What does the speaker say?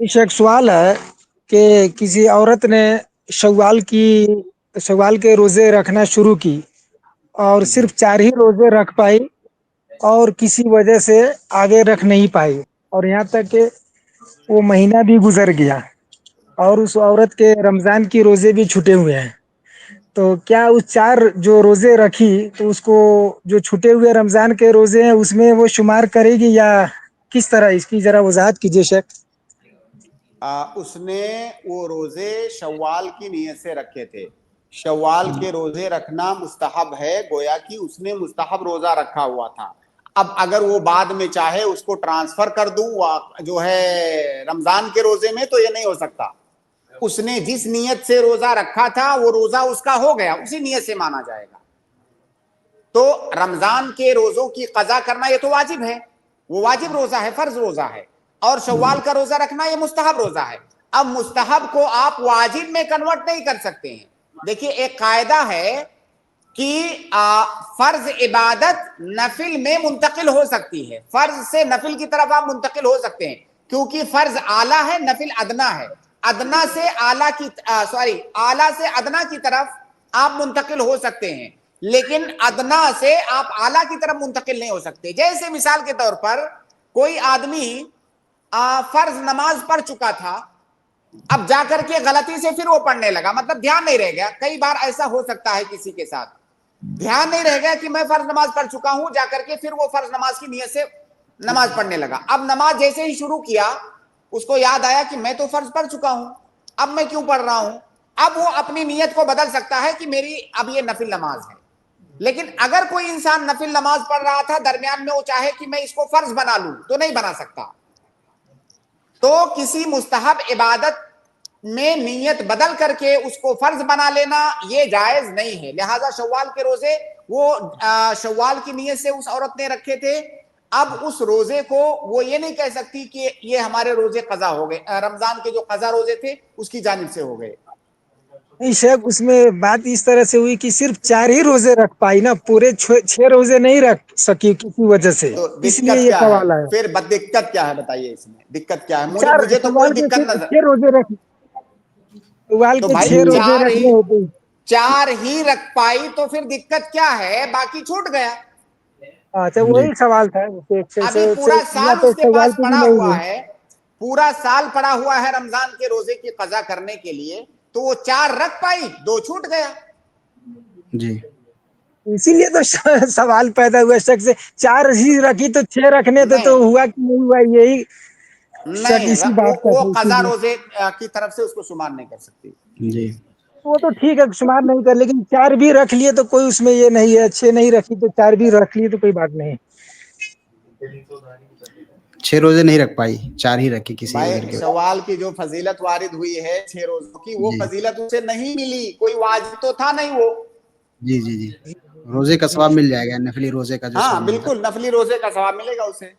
اس ایک سوال ہے کہ کسی عورت نے شوال کے روزے رکھنا شروع کی اور جی صرف 4 ہی روزے رکھ پائی اور کسی وجہ سے آگے رکھ نہیں پائی، اور یہاں تک کہ وہ مہینہ بھی گزر گیا اور اس عورت کے رمضان کی روزے بھی چھٹے ہوئے ہیں، تو کیا اس 4 جو روزے رکھی تو اس کو جو چھٹے ہوئے رمضان کے روزے ہیں اس میں وہ شمار کرے گی یا کس طرح؟ اس کی ذرا وضاحت کیجیے شیخ۔ اس نے وہ روزے شوال کی نیت سے رکھے تھے، شوال کے روزے رکھنا مستحب ہے، گویا کہ اس نے مستحب روزہ رکھا ہوا تھا۔ اب اگر وہ بعد میں چاہے اس کو ٹرانسفر کر دوں جو ہے رمضان کے روزے میں، تو یہ نہیں ہو سکتا۔ اس نے جس نیت سے روزہ رکھا تھا وہ روزہ اس کا ہو گیا، اسی نیت سے مانا جائے گا۔ تو رمضان کے روزوں کی قضا کرنا یہ تو واجب ہے، وہ واجب روزہ ہے، فرض روزہ ہے، اور شوال کا روزہ رکھنا یہ مستحب روزہ ہے۔ اب مستحب کو آپ واجب میں کنورٹ نہیں کر سکتے ہیں۔ دیکھیے ایک قاعدہ ہے کہ فرض عبادت نفل میں منتقل ہو سکتی ہے، فرض سے نفل کی طرف آپ منتقل ہو سکتے ہیں، کیونکہ فرض اعلیٰ ہے، نفل ادنا ہے۔ ادنا سے اعلیٰ سے ادنا کی طرف آپ منتقل ہو سکتے ہیں، لیکن ادنا سے آپ اعلیٰ کی طرف منتقل نہیں ہو سکتے۔ جیسے مثال کے طور پر کوئی آدمی فرض نماز پڑھ چکا تھا، اب جا کر کے غلطی سے پھر وہ پڑھنے لگا، مطلب دھیان نہیں رہ گیا۔ کئی بار ایسا ہو سکتا ہے کسی کے ساتھ، دھیان نہیں رہ گیا کہ میں فرض نماز پڑھ چکا ہوں، جا کر کے پھر وہ فرض نماز کی نیت سے نماز پڑھنے لگا۔ اب نماز جیسے ہی شروع کیا اس کو یاد آیا کہ میں تو فرض پڑھ چکا ہوں، اب میں کیوں پڑھ رہا ہوں؟ اب وہ اپنی نیت کو بدل سکتا ہے کہ میری اب یہ نفل نماز ہے۔ لیکن اگر کوئی انسان نفل نماز پڑھ رہا تھا، درمیان میں وہ چاہے کہ میں اس کو فرض بنا لوں تو نہیں بنا سکتا۔ تو کسی مستحب عبادت میں نیت بدل کر کے اس کو فرض بنا لینا یہ جائز نہیں ہے۔ لہذا شوال کے روزے وہ شوال کی نیت سے اس عورت نے رکھے تھے، اب اس روزے کو وہ یہ نہیں کہہ سکتی کہ یہ ہمارے روزے قضا ہو گئے، رمضان کے جو قضا روزے تھے اس کی جانب سے ہو گئے۔ نہیں شیخ، اس میں بات اس طرح سے ہوئی کہ صرف 4 ہی روزے رکھ پائی نا، پورے 6 روزے نہیں رکھ سکی کسی وجہ سے، تو اس لیے دقت یہ کیا ہے سوال ہے۔ پھر؟ دقت کیا ہے بتائیے، اس میں دقت کیا ہے؟ مجھے تو کوئی شوال کے دقت صرف نظر 6 روزے رکھ شوال تو کے بھائی 6 روزے رکھنے ہوتے ہیں۔ 4 ہی رکھ پائی تو پھر دقت کیا ہے؟ باقی چھوٹ گیا۔ اچھا، وہی سوال تھا۔ ابھی پورا سال اس کے شوال پاس کی بھی پڑا نہیں ہوا ہے۔ ہے، پورا سال پڑا ہوا ہے رمضان کے روزے کی قضا کرنے کے لیے، تو وہ 4 رکھ پائی، 2 چھوٹ گیا۔ جی اسی لیے تو سوال پیدا ہوا شک سے، 4 ہی رکھی تو 6 رکھنے تھے تو نہیں ہوا کہ نہیں ہوا، یہی شک نہیں، اسی بات کا وہ تھا، اسی قضا لیے روزے کی طرف سے اس کو شمار نہیں کر سکتی۔ جی وہ تو ٹھیک ہے، شمار نہیں کر، لیکن 4 بھی رکھ لیے تو کوئی اس میں یہ نہیں ہے، 6 نہیں رکھی تو 4 بھی رکھ لیے تو کوئی بات نہیں۔ 6 روزے نہیں رکھ پائی، 4 ہی رکھی کسی بھائی عذر کی وجہ شوال کی جو فضیلت وارد ہوئی ہے 6 روزوں کی، سے۔ وہ جی فضیلت اسے نہیں ملی، کوئی واجب تو تھا نہیں وہ۔ جی جی جی روزے کا ثواب مل جائے گا، نفلی روزے کا جو ہاں ثواب ملتا بالکل، نفلی روزے کا ثواب ملے گا اسے۔